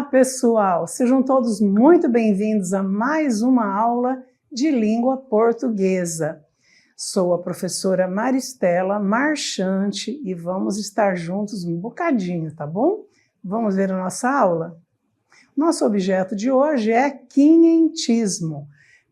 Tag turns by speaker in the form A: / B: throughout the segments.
A: Olá, pessoal! Sejam todos muito bem-vindos a mais uma aula de língua portuguesa. Sou a professora Maristela Marchante e vamos estar juntos um bocadinho, tá bom? Vamos ver a nossa aula? Nosso objeto de hoje é quinhentismo,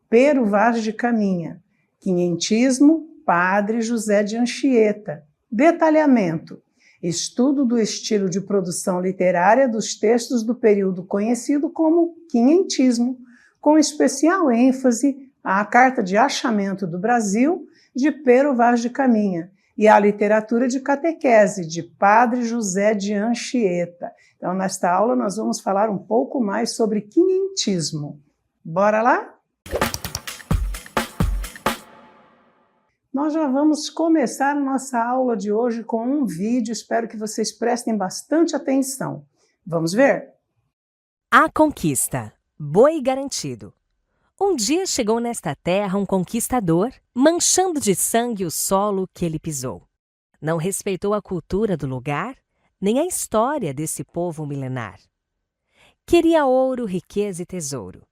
A: Pero Vaz de Caminha. Quinhentismo, Padre José de Anchieta. Detalhamento. Estudo do estilo de produção literária dos textos do período conhecido como quinhentismo, com especial ênfase à Carta de Achamento do Brasil, de Pero Vaz de Caminha, e à literatura de catequese, de Padre José de Anchieta. Então, nesta aula, nós vamos falar um pouco mais sobre quinhentismo. Bora lá? Nós já vamos começar a nossa aula de hoje com um vídeo, espero que vocês prestem bastante atenção. Vamos ver?
B: A conquista. Boi garantido. Um dia chegou nesta terra um conquistador, manchando de sangue o solo que ele pisou. Não respeitou a cultura do lugar, nem a história desse povo milenar. Queria ouro, riqueza e tesouro.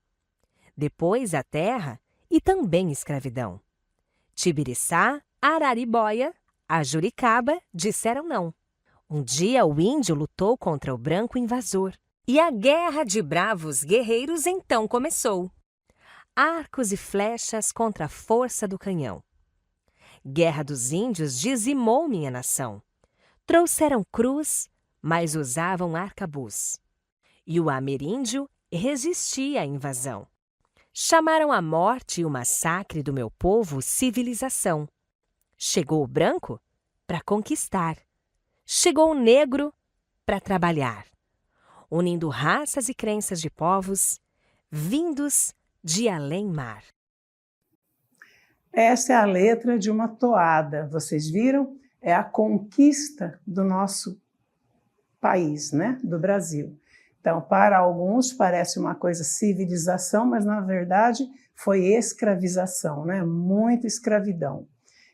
B: Depois a terra e também escravidão. Tibiriçá, Araribóia, a Juricaba disseram não. Um dia o índio lutou contra o branco invasor. E a guerra de bravos guerreiros então começou. Arcos e flechas contra a força do canhão. Guerra dos índios dizimou minha nação. Trouxeram cruz, mas usavam arcabuz. E o ameríndio resistia à invasão. Chamaram a morte e o massacre do meu povo civilização. Chegou o branco para conquistar. Chegou o negro para trabalhar. Unindo raças e crenças de povos, vindos de além-mar.
A: Essa é a letra de uma toada. Vocês viram? É a conquista do nosso país, né? Do Brasil. Então, para alguns parece uma coisa civilização, mas na verdade foi escravização, né? Muita escravidão.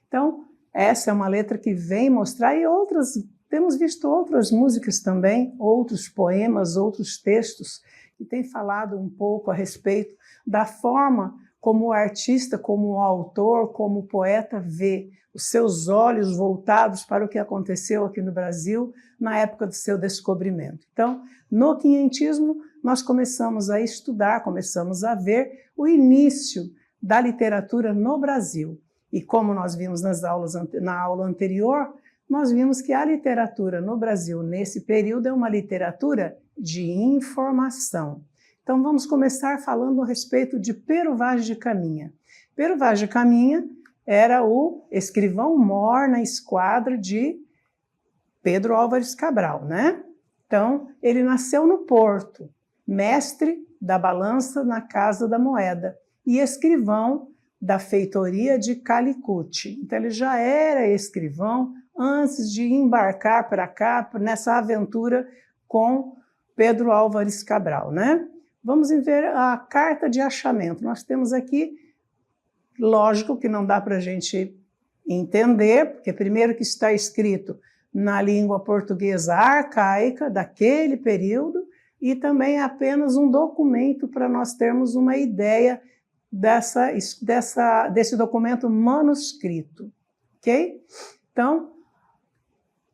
A: Então, essa é uma letra que vem mostrar, e outras, temos visto outras músicas também, outros poemas, outros textos, que têm falado um pouco a respeito da forma como o artista, como o autor, como o poeta vê os seus olhos voltados para o que aconteceu aqui no Brasil na época do seu descobrimento. Então, no quinhentismo, nós começamos a estudar, começamos a ver o início da literatura no Brasil. E como nós vimos na aula anterior, nós vimos que a literatura no Brasil, nesse período, é uma literatura de informação. Então, vamos começar falando a respeito de Pero Vaz de Caminha. Pero Vaz de Caminha era o escrivão-mor na esquadra de Pedro Álvares Cabral, né? Então, ele nasceu no Porto, mestre da balança na Casa da Moeda e escrivão da feitoria de Calicut. Então, ele já era escrivão antes de embarcar para cá, nessa aventura com Pedro Álvares Cabral, né? Vamos ver a carta de achamento. Nós temos aqui, lógico que não dá para a gente entender, porque primeiro que está escrito na língua portuguesa arcaica daquele período, e também é apenas um documento para nós termos uma ideia desse documento manuscrito, ok? Então,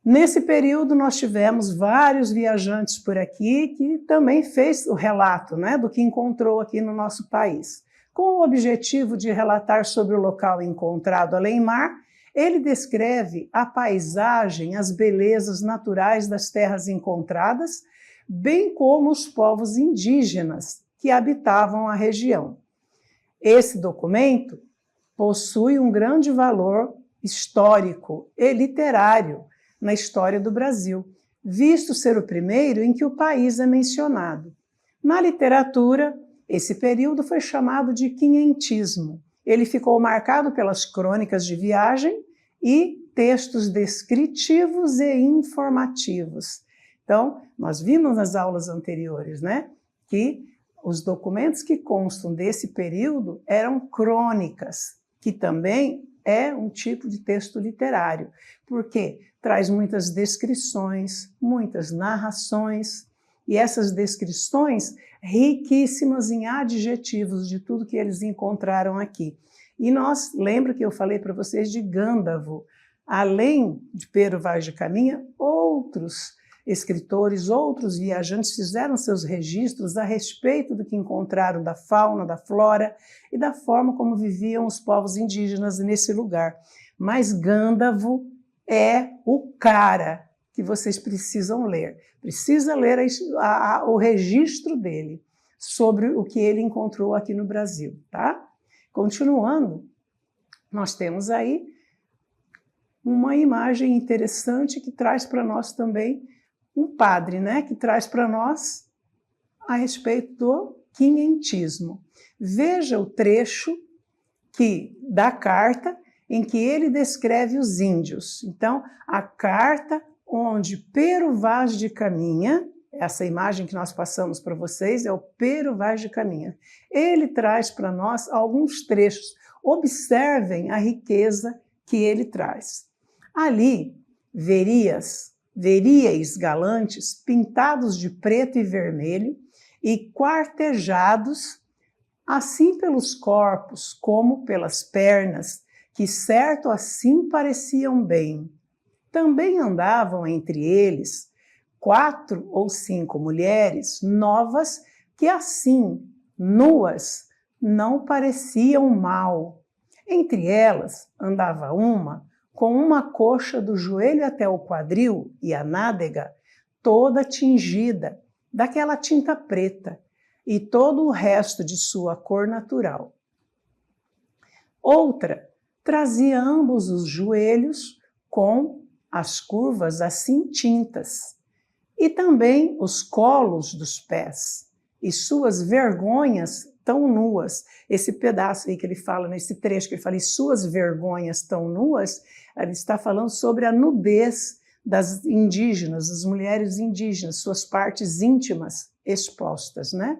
A: nesse período nós tivemos vários viajantes por aqui que também fez o relato, né, do que encontrou aqui no nosso país. Com o objetivo de relatar sobre o local encontrado além-mar, ele descreve a paisagem, as belezas naturais das terras encontradas, bem como os povos indígenas que habitavam a região. Esse documento possui um grande valor histórico e literário na história do Brasil, visto ser o primeiro em que o país é mencionado. Na literatura, esse período foi chamado de quinhentismo. Ele ficou marcado pelas crônicas de viagem e textos descritivos e informativos. Então, nós vimos nas aulas anteriores, né, que os documentos que constam desse período eram crônicas, que também é um tipo de texto literário, porque traz muitas descrições, muitas narrações, e essas descrições riquíssimas em adjetivos de tudo que eles encontraram aqui. E lembra que eu falei para vocês de Gândavo. Além de Pero Vaz de Caminha, outros escritores, outros viajantes fizeram seus registros a respeito do que encontraram da fauna, da flora e da forma como viviam os povos indígenas nesse lugar. Mas Gândavo é o cara que vocês precisam ler. Precisa ler o registro dele sobre o que ele encontrou aqui no Brasil, tá? Continuando, nós temos aí uma imagem interessante que traz para nós também um padre, né? Que traz para nós a respeito do quinhentismo. Veja o trecho da carta em que ele descreve os índios. Então, a carta onde Pero Vaz de Caminha, essa imagem que nós passamos para vocês é o Pero Vaz de Caminha. Ele traz para nós alguns trechos. Observem a riqueza que ele traz. Ali, veríeis galantes pintados de preto e vermelho e quartejados, assim pelos corpos como pelas pernas, que certo assim pareciam bem. Também andavam entre eles 4 ou 5 mulheres novas que assim, nuas, não pareciam mal. Entre elas andava uma com uma coxa do joelho até o quadril e a nádega toda tingida daquela tinta preta e todo o resto de sua cor natural. Outra trazia ambos os joelhos com as curvas assim tintas e também os colos dos pés e suas vergonhas tão nuas. Esse pedaço aí que ele fala, nesse trecho que ele fala, e suas vergonhas tão nuas, ele está falando sobre a nudez das indígenas, das mulheres indígenas, suas partes íntimas expostas, né?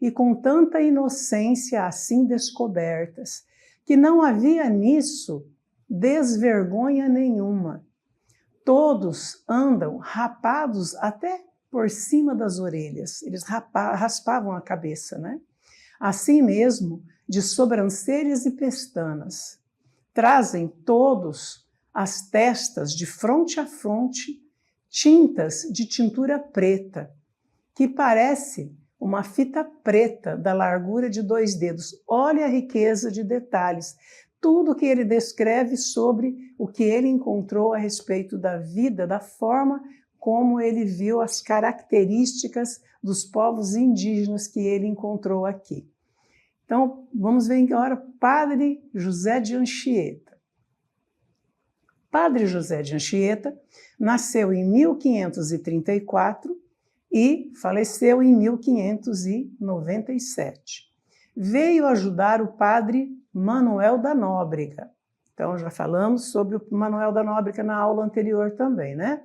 A: E com tanta inocência assim descobertas, que não havia nisso desvergonha nenhuma. Todos andam rapados até por cima das orelhas, eles raspavam a cabeça, né? Assim mesmo, de sobrancelhas e pestanas. Trazem todos as testas de fronte a fronte, tintas de tintura preta, que parece uma fita preta da largura de 2 dedos. Olha a riqueza de detalhes. Tudo que ele descreve sobre o que ele encontrou a respeito da vida, da forma como ele viu as características dos povos indígenas que ele encontrou aqui. Então, vamos ver agora Padre José de Anchieta. Padre José de Anchieta nasceu em 1534 e faleceu em 1597. Veio ajudar o padre Manuel da Nóbrega. Então, já falamos sobre o Manuel da Nóbrega na aula anterior também, né?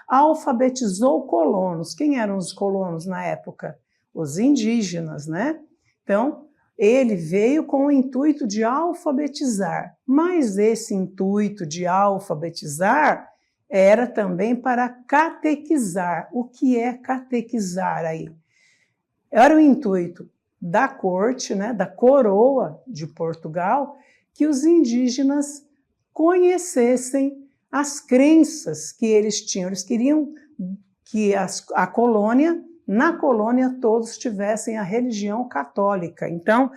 A: Alfabetizou colonos. Quem eram os colonos na época? Os indígenas, né? Então, ele veio com o intuito de alfabetizar, mas esse intuito de alfabetizar era também para catequizar. O que é catequizar aí? Era o intuito da corte, né, da coroa de Portugal, que os indígenas conhecessem as crenças que eles tinham. Eles queriam que a colônia, na colônia, todos tivessem a religião católica. Então,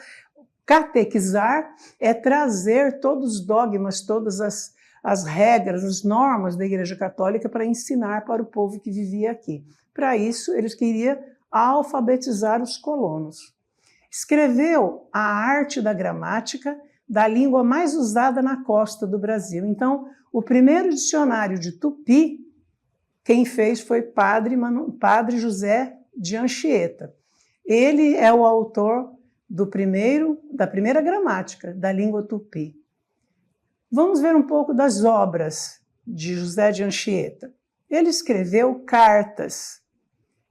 A: catequizar é trazer todos os dogmas, todas as regras, as normas da Igreja Católica para ensinar para o povo que vivia aqui. Para isso, eles queriam alfabetizar os colonos. Escreveu a arte da gramática da língua mais usada na costa do Brasil. Então, o primeiro dicionário de Tupi, quem fez foi Padre José de Anchieta. Ele é o autor da primeira gramática da língua Tupi. Vamos ver um pouco das obras de José de Anchieta. Ele escreveu cartas,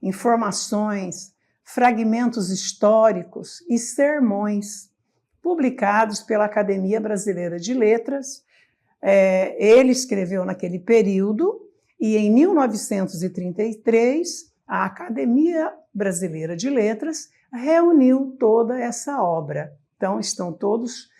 A: informações, fragmentos históricos e sermões, publicados pela Academia Brasileira de Letras. Ele escreveu naquele período e em 1933 a Academia Brasileira de Letras reuniu toda essa obra. Então, estão todos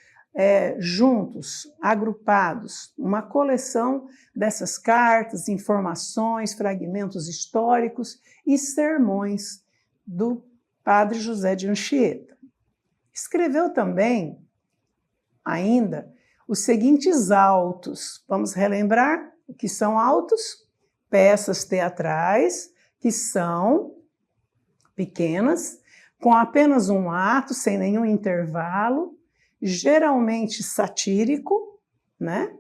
A: juntos, agrupados, uma coleção dessas cartas, informações, fragmentos históricos e sermões do Padre José de Anchieta. Escreveu também, ainda, os seguintes autos. Vamos relembrar o que são autos? Peças teatrais que são pequenas, com apenas um ato, sem nenhum intervalo, geralmente satírico, né?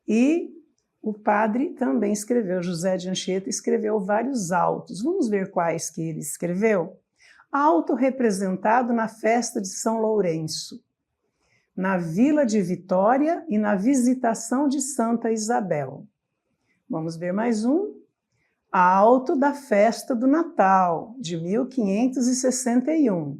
A: E o padre também escreveu, José de Anchieta escreveu vários autos. Vamos ver quais que ele escreveu? Auto representado na festa de São Lourenço, na Vila de Vitória e na Visitação de Santa Isabel. Vamos ver mais um. Auto da festa do Natal, de 1561.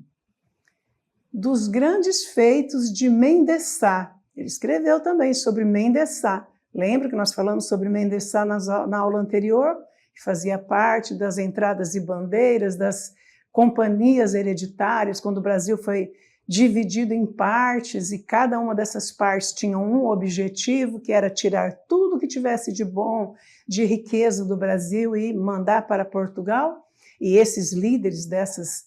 A: Dos grandes feitos de Mendesá. Ele escreveu também sobre Mendesá. Lembra que nós falamos sobre Mendesá na aula anterior? Que fazia parte das entradas e bandeiras das companhias hereditárias, quando o Brasil foi dividido em partes e cada uma dessas partes tinha um objetivo, que era tirar tudo que tivesse de bom, de riqueza do Brasil e mandar para Portugal. E esses líderes dessas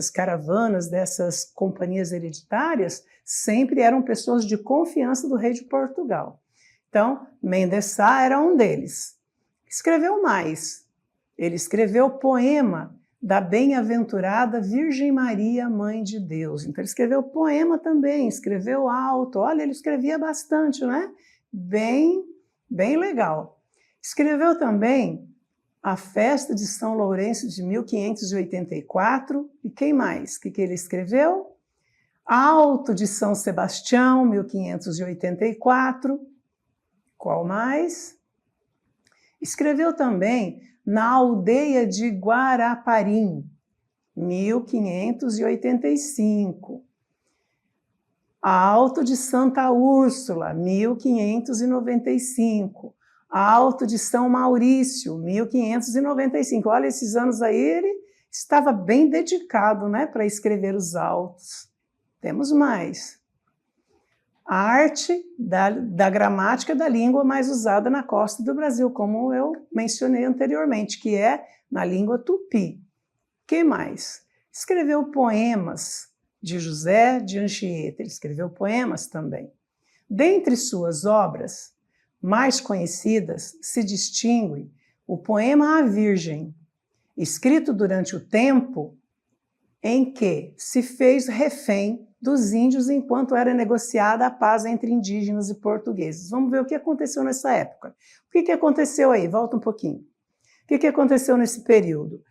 A: caravanas, dessas companhias hereditárias, sempre eram pessoas de confiança do rei de Portugal. Então, Mendesá era um deles. Escreveu mais. Ele escreveu o poema da bem-aventurada Virgem Maria, Mãe de Deus. Então, ele escreveu poema também, escreveu auto. Olha, ele escrevia bastante, né? Bem legal. Escreveu também a festa de São Lourenço de 1584. E quem mais? O que ele escreveu? Auto de São Sebastião, 1584. Qual mais? Escreveu também na aldeia de Guaraparim, 1585. Auto de Santa Úrsula, 1595. Auto de São Maurício, 1595. Olha, esses anos aí ele estava bem dedicado, né, para escrever os autos. Temos mais. A arte da gramática da língua mais usada na costa do Brasil, como eu mencionei anteriormente, que é na língua tupi. Que mais? Escreveu poemas de José de Anchieta, ele escreveu poemas também. Dentre suas obras mais conhecidas se distingue o poema à Virgem, escrito durante o tempo em que se fez refém dos índios enquanto era negociada a paz entre indígenas e portugueses. Vamos ver o que aconteceu nessa época. O que aconteceu aí? Volta um pouquinho. O que aconteceu nesse período?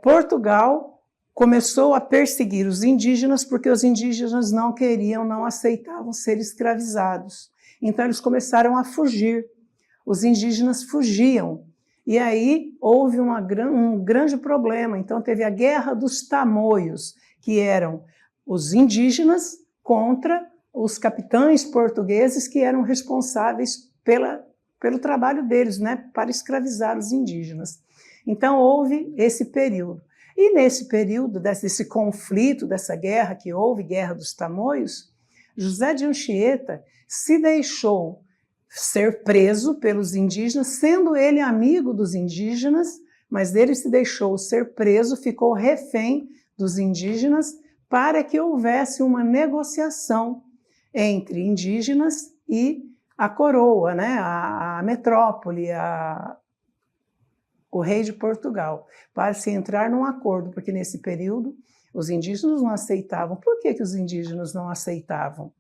A: Portugal começou a perseguir os indígenas porque os indígenas não queriam, não aceitavam ser escravizados. Então eles começaram a fugir. Os indígenas fugiam. E aí houve um grande problema. Então teve a Guerra dos Tamoios, que eram os indígenas contra os capitães portugueses que eram responsáveis pelo trabalho deles, né, para escravizar os indígenas. Então houve esse período. E nesse período, desse conflito, dessa guerra que houve, Guerra dos Tamoios, José de Anchieta se deixou ser preso pelos indígenas, sendo ele amigo dos indígenas, mas ele se deixou ser preso, ficou refém dos indígenas, para que houvesse uma negociação entre indígenas e a coroa, né, a metrópole, o rei de Portugal, para se entrar num acordo, porque nesse período os indígenas não aceitavam. Por que os indígenas não aceitavam?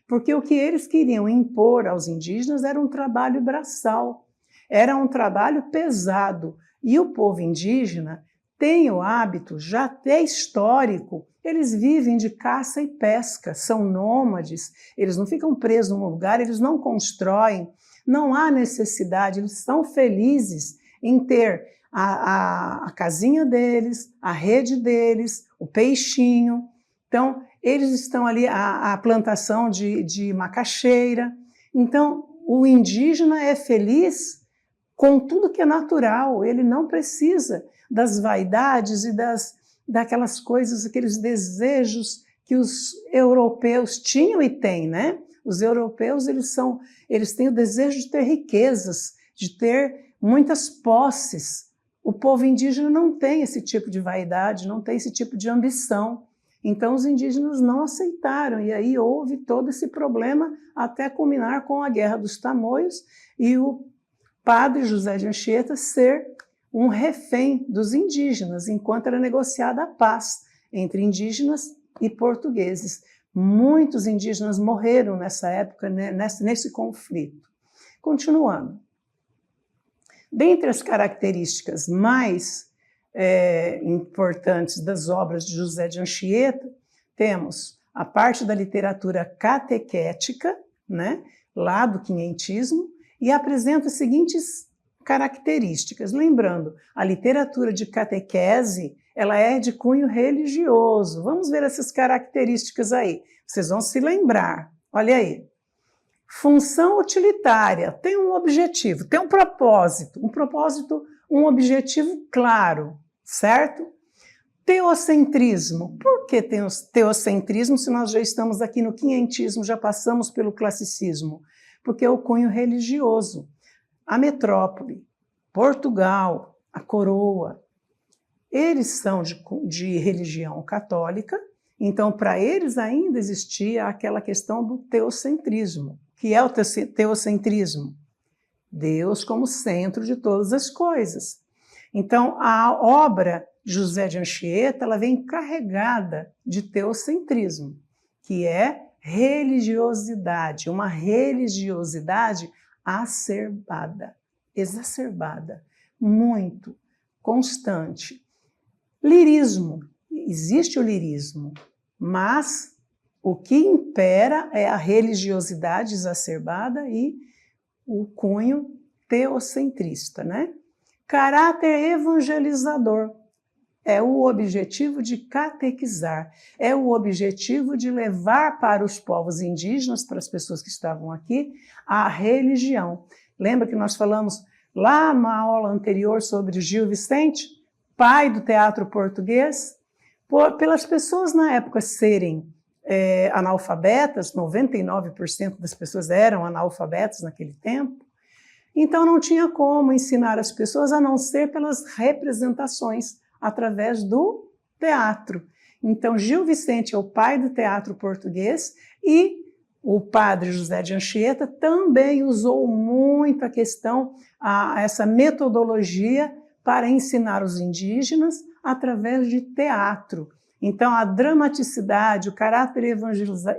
A: Porque o que eles queriam impor aos indígenas era um trabalho braçal, era um trabalho pesado, e o povo indígena tem o hábito, já até histórico, eles vivem de caça e pesca, são nômades, eles não ficam presos num lugar, eles não constroem, não há necessidade, eles são felizes em ter a casinha deles, a rede deles, o peixinho. Então, eles estão ali, a plantação de macaxeira. Então, o indígena é feliz com tudo que é natural. Ele não precisa das vaidades e daquelas coisas, aqueles desejos que os europeus tinham e têm, né? Os europeus, eles têm o desejo de ter riquezas, de ter muitas posses. O povo indígena não tem esse tipo de vaidade, não tem esse tipo de ambição. Então, os indígenas não aceitaram, e aí houve todo esse problema até culminar com a Guerra dos Tamoios e o padre José de Anchieta ser um refém dos indígenas, enquanto era negociada a paz entre indígenas e portugueses. Muitos indígenas morreram nessa época, né, nesse conflito. Continuando. Dentre as características mais importantes das obras de José de Anchieta, temos a parte da literatura catequética, né, lá do quinhentismo, e apresenta as seguintes características. Lembrando, a literatura de catequese, ela é de cunho religioso. Vamos ver essas características aí. Vocês vão se lembrar. Olha aí. Função utilitária, tem um objetivo, tem um propósito, um objetivo claro, certo? Teocentrismo. Por que teocentrismo se nós já estamos aqui no quinhentismo, já passamos pelo classicismo? Porque é o cunho religioso. A metrópole, Portugal, a coroa, eles são de religião católica, então para eles ainda existia aquela questão do teocentrismo. Que é o teocentrismo? Deus como centro de todas as coisas. Então, a obra de José de Anchieta, ela vem carregada de teocentrismo, que é religiosidade, uma religiosidade exacerbada, muito constante. Lirismo, existe o lirismo, mas o que impera é a religiosidade exacerbada e o cunho teocentrista, né? Caráter evangelizador é o objetivo de catequizar, é o objetivo de levar para os povos indígenas, para as pessoas que estavam aqui, a religião. Lembra que nós falamos lá na aula anterior sobre Gil Vicente, pai do teatro português? Pelas pessoas na época serem analfabetas, 99% das pessoas eram analfabetas naquele tempo, então não tinha como ensinar as pessoas a não ser pelas representações, através do teatro. Então Gil Vicente é o pai do teatro português e o padre José de Anchieta também usou muito a questão, essa metodologia para ensinar os indígenas através de teatro. Então, a dramaticidade, o caráter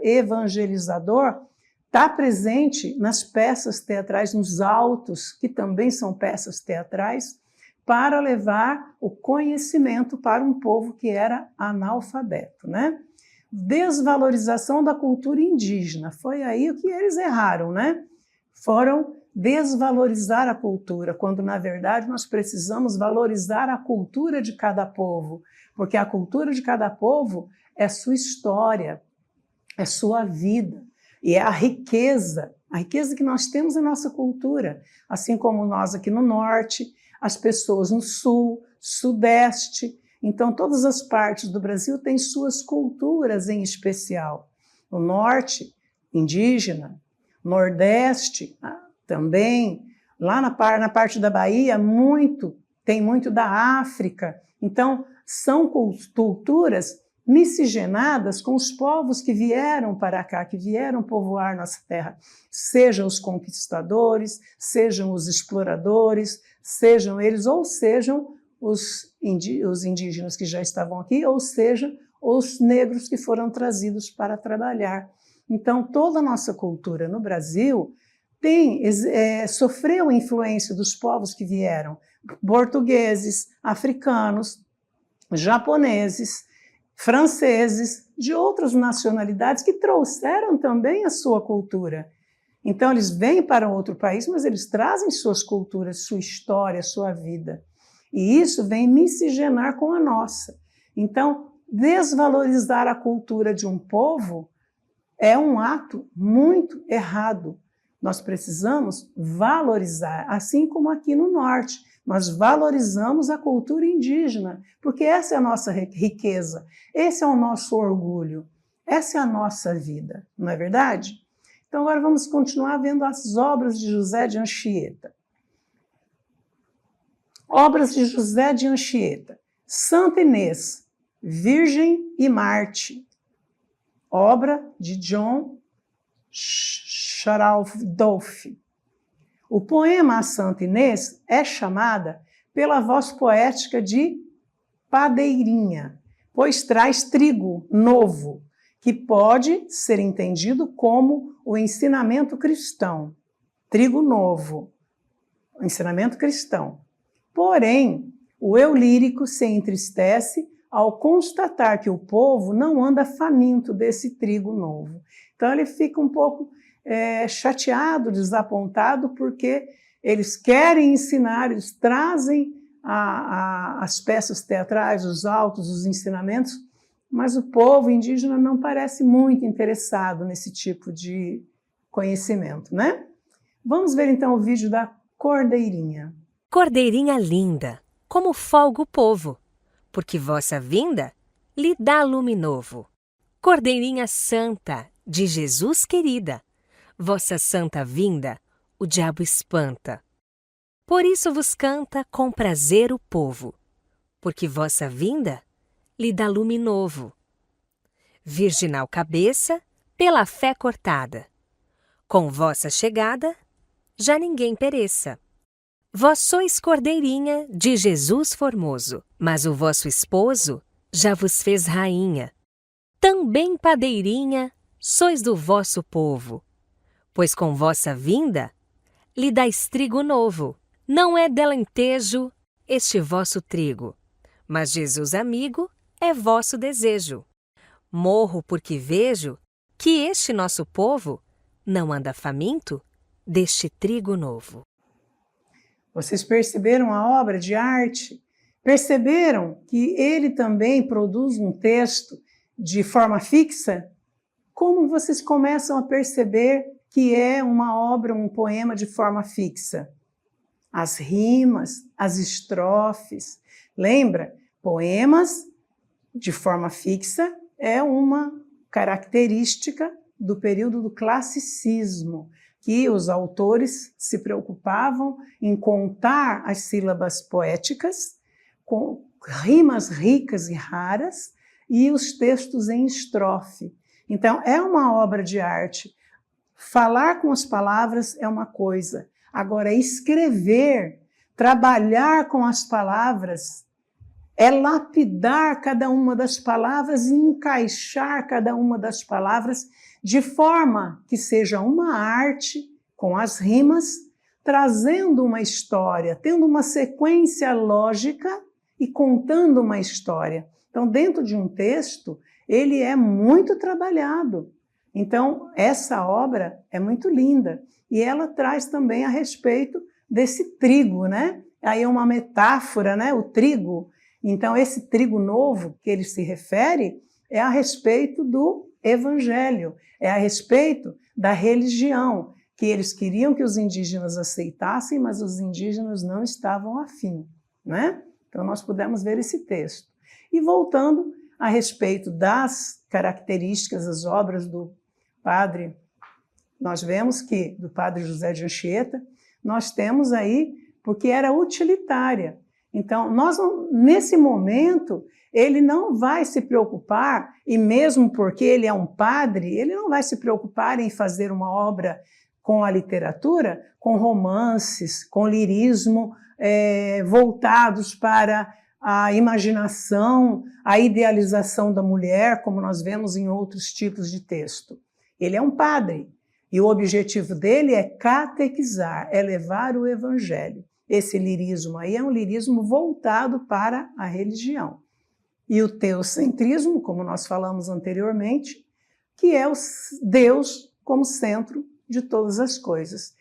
A: evangelizador está presente nas peças teatrais, nos autos, que também são peças teatrais, para levar o conhecimento para um povo que era analfabeto, né? Desvalorização da cultura indígena, foi aí o que eles erraram, né? Foram desvalorizar a cultura, quando na verdade nós precisamos valorizar a cultura de cada povo, porque a cultura de cada povo é sua história, é sua vida, e é a riqueza que nós temos em nossa cultura, assim como nós aqui no norte, as pessoas no sul, sudeste, então todas as partes do Brasil têm suas culturas em especial. O norte, indígena, nordeste, também, lá na parte da Bahia, tem muito da África. Então, são culturas miscigenadas com os povos que vieram para cá, que vieram povoar nossa terra, sejam os conquistadores, sejam os exploradores, sejam eles, ou sejam os indígenas que já estavam aqui, ou sejam os negros que foram trazidos para trabalhar. Então, toda a nossa cultura no Brasil sofreu influência dos povos que vieram, portugueses, africanos, japoneses, franceses, de outras nacionalidades que trouxeram também a sua cultura. Então, eles vêm para outro país, mas eles trazem suas culturas, sua história, sua vida. E isso vem miscigenar com a nossa. Então, desvalorizar a cultura de um povo é um ato muito errado. Nós precisamos valorizar, assim como aqui no norte, nós valorizamos a cultura indígena, porque essa é a nossa riqueza, esse é o nosso orgulho, essa é a nossa vida, não é verdade? Então agora vamos continuar vendo as obras de José de Anchieta. Obras de José de Anchieta. Santa Inês, Virgem e Marte. Obra de John Charaldolf. O poema A Santa Inês é chamada pela voz poética de padeirinha, pois traz trigo novo, que pode ser entendido como o ensinamento cristão. Trigo novo, o ensinamento cristão. Porém, o eu lírico se entristece ao constatar que o povo não anda faminto desse trigo novo. Então ele fica um pouco chateado, desapontado, porque eles querem ensinar, eles trazem as peças teatrais, os autos, os ensinamentos, mas o povo indígena não parece muito interessado nesse tipo de conhecimento, né? Vamos ver então o vídeo da Cordeirinha.
B: Cordeirinha linda, como folga o povo, porque vossa vinda lhe dá lume novo. Cordeirinha santa, de Jesus querida, vossa santa vinda o diabo espanta. Por isso vos canta com prazer o povo, porque vossa vinda lhe dá lume novo. Virginal cabeça, pela fé cortada, com vossa chegada já ninguém pereça. Vós sois cordeirinha de Jesus formoso, mas o vosso esposo já vos fez rainha. Também padeirinha sois do vosso povo, pois com vossa vinda lhe dais trigo novo. Não é delentejo este vosso trigo, mas Jesus amigo é vosso desejo. Morro porque vejo que este nosso povo não anda faminto deste trigo novo.
A: Vocês perceberam a obra de arte? Perceberam que ele também produz um texto de forma fixa? Como vocês começam a perceber que é uma obra, um poema de forma fixa? As rimas, as estrofes. Lembra? Poemas de forma fixa é uma característica do período do classicismo, que os autores se preocupavam em contar as sílabas poéticas, com rimas ricas e raras, e os textos em estrofe. Então, é uma obra de arte. Falar com as palavras é uma coisa. Agora, escrever, trabalhar com as palavras, é lapidar cada uma das palavras e encaixar cada uma das palavras de forma que seja uma arte com as rimas, trazendo uma história, tendo uma sequência lógica e contando uma história. Então, dentro de um texto, ele é muito trabalhado. Então, essa obra é muito linda e ela traz também a respeito desse trigo, né? Aí é uma metáfora, né? O trigo. Então, esse trigo novo que ele se refere é a respeito do evangelho, é a respeito da religião, que eles queriam que os indígenas aceitassem, mas os indígenas não estavam afim, né? Então, nós pudemos ver esse texto. E voltando a respeito das características das obras do padre, nós vemos que, do padre José de Anchieta, nós temos aí, porque era utilitária. Então, nesse momento, ele não vai se preocupar, e mesmo porque ele é um padre, ele não vai se preocupar em fazer uma obra com a literatura, com romances, com lirismo, voltados para a imaginação, a idealização da mulher, como nós vemos em outros tipos de texto. Ele é um padre, e o objetivo dele é catequizar, é levar o evangelho. Esse lirismo aí é um lirismo voltado para a religião. E o teocentrismo, como nós falamos anteriormente, que é o Deus como centro de todas as coisas.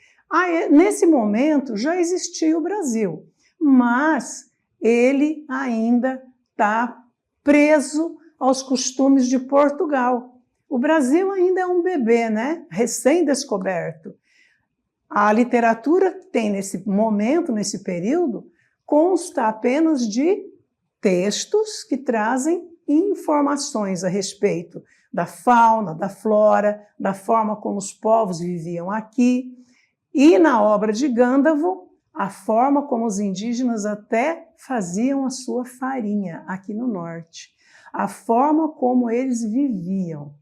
A: Nesse momento já existia o Brasil, mas ele ainda está preso aos costumes de Portugal. O Brasil ainda é um bebê, né? Recém-descoberto. A literatura tem nesse momento, nesse período, consta apenas de textos que trazem informações a respeito da fauna, da flora, da forma como os povos viviam aqui. E na obra de Gândavo, a forma como os indígenas até faziam a sua farinha aqui no norte, a forma como eles viviam.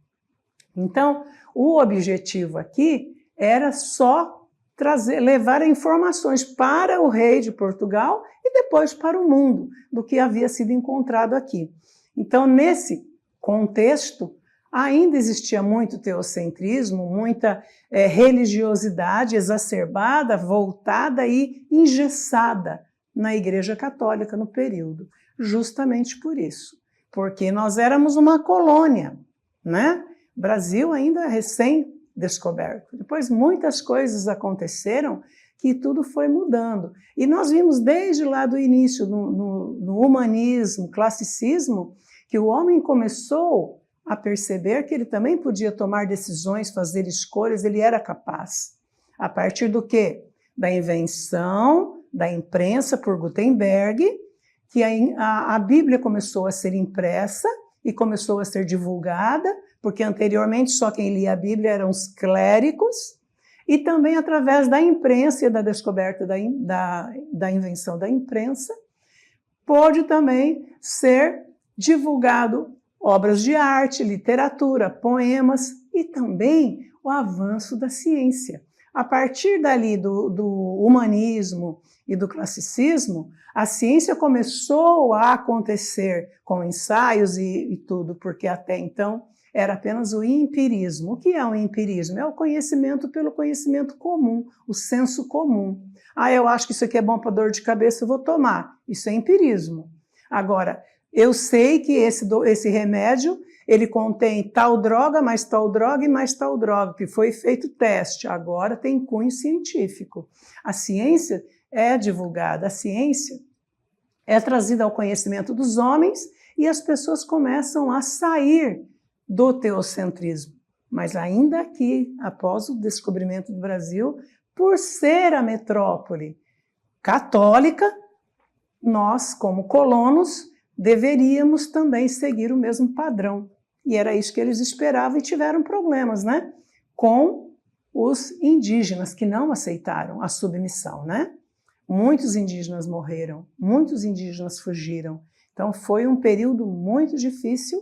A: Então, o objetivo aqui era só levar informações para o rei de Portugal e depois para o mundo do que havia sido encontrado aqui. Então, nesse contexto, ainda existia muito teocentrismo, muita religiosidade exacerbada, voltada e engessada na Igreja Católica no período. Justamente por isso, porque nós éramos uma colônia, né? O Brasil ainda é recém-descoberto. Depois muitas coisas aconteceram que tudo foi mudando. E nós vimos desde lá do início, no humanismo, classicismo, que o homem começou a perceber que ele também podia tomar decisões, fazer escolhas, ele era capaz. A partir do quê? Da invenção da imprensa por Gutenberg, que a Bíblia começou a ser impressa e começou a ser divulgada, porque anteriormente só quem lia a Bíblia eram os clérigos, e também através da imprensa e da descoberta da invenção da imprensa, pôde também ser divulgado obras de arte, literatura, poemas e também o avanço da ciência. A partir dali do humanismo e do classicismo, a ciência começou a acontecer com ensaios e tudo, porque até então era apenas o empirismo. O que é o empirismo? É o conhecimento pelo conhecimento comum, o senso comum. Ah, eu acho que isso aqui é bom para dor de cabeça, eu vou tomar. Isso é empirismo. Agora, eu sei que esse remédio, ele contém tal droga, mais tal droga e mais tal droga, que foi feito teste, agora tem cunho científico. A ciência é divulgada, a ciência é trazida ao conhecimento dos homens e as pessoas começam a sair do teocentrismo. Mas ainda aqui, após o descobrimento do Brasil, por ser a metrópole católica, nós, como colonos, deveríamos também seguir o mesmo padrão. E era isso que eles esperavam e tiveram problemas, né? Com os indígenas que não aceitaram a submissão, né? Muitos indígenas morreram, muitos indígenas fugiram. Então foi um período muito difícil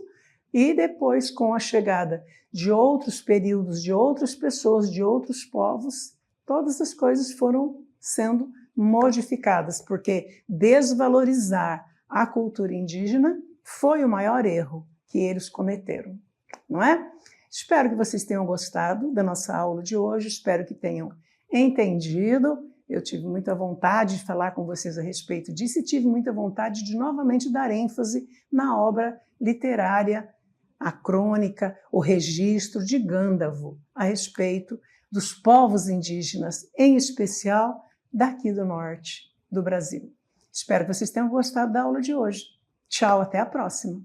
A: e depois, com a chegada de outros períodos, de outras pessoas, de outros povos, todas as coisas foram sendo modificadas, porque desvalorizar a cultura indígena foi o maior erro que eles cometeram, não é? Espero que vocês tenham gostado da nossa aula de hoje, espero que tenham entendido. Eu tive muita vontade de falar com vocês a respeito disso e tive muita vontade de novamente dar ênfase na obra literária, a crônica, o registro de Gândavo a respeito dos povos indígenas, em especial daqui do norte do Brasil. Espero que vocês tenham gostado da aula de hoje. Tchau, até a próxima!